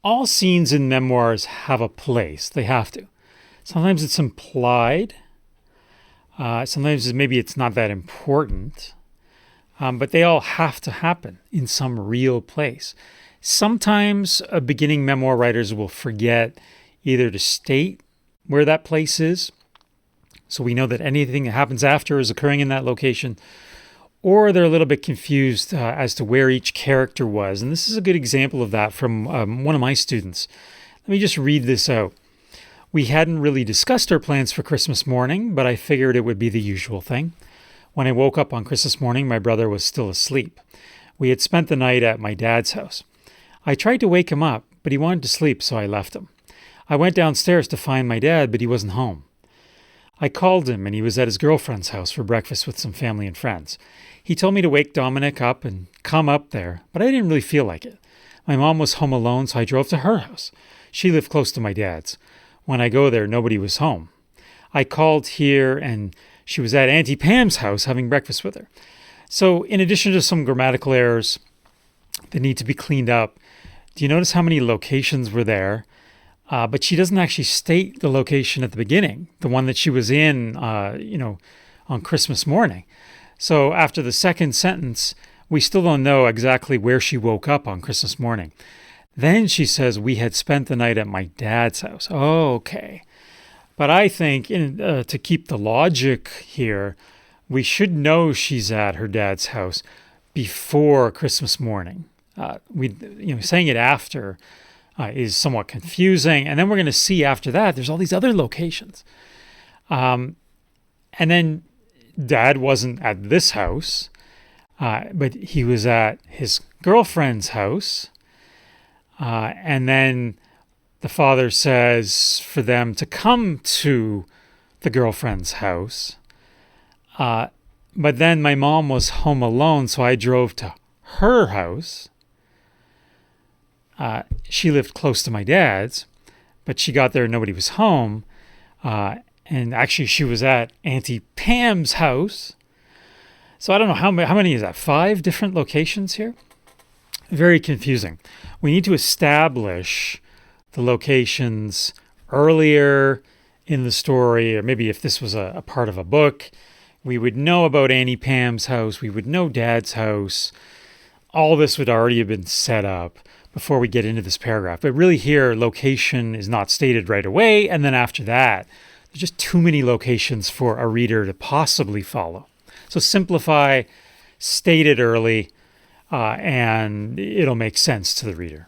all scenes in memoirs have a place. They have to. Sometimes it's implied. Sometimes maybe it's not that important. But they all have to happen in some real place. Sometimes beginning memoir writers will forget either to state where that place is, so we know that anything that happens after is occurring in that location, or they're a little bit confused as to where each character was. And this is a good example of that from one of my students. Let me just read this out. We hadn't really discussed our plans for Christmas morning, but I figured it would be the usual thing. When I woke up on Christmas morning, my brother was still asleep. We had spent the night at my dad's house. I tried to wake him up, but he wanted to sleep, so I left him. I went downstairs to find my dad, but he wasn't home. I called him, and he was at his girlfriend's house for breakfast with some family and friends. He told me to wake Dominic up and come up there, but I didn't really feel like it. My mom was home alone, so I drove to her house. She lived close to my dad's. When I go there, nobody was home. I called here, and she was at Auntie Pam's house having breakfast with her. So in addition to some grammatical errors that need to be cleaned up, do you notice how many locations were there? But she doesn't actually state the location at the beginning, the one that she was in, on Christmas morning. So after the second sentence, we still don't know exactly where she woke up on Christmas morning. Then she says, we had spent the night at my dad's house. Oh, okay. But I think to keep the logic here, we should know she's at her dad's house before Christmas morning. Saying it after is somewhat confusing. And then we're going to see after that, there's all these other locations. And then Dad wasn't at this house, but he was at his girlfriend's house. And then the father says for them to come to the girlfriend's house. But then my mom was home alone, so I drove to her house. She lived close to my dad's, but she got there and nobody was home. And actually she was at Auntie Pam's house. So I don't know how many is that? 5 different locations here? Very confusing. We need to establish the locations earlier in the story, or maybe if this was a part of a book, we would know about Auntie Pam's house. We would know Dad's house. All this would already have been set up before we get into this paragraph. But really here, location is not stated right away. And then after that, there's just too many locations for a reader to possibly follow. So simplify, state it early, and it'll make sense to the reader.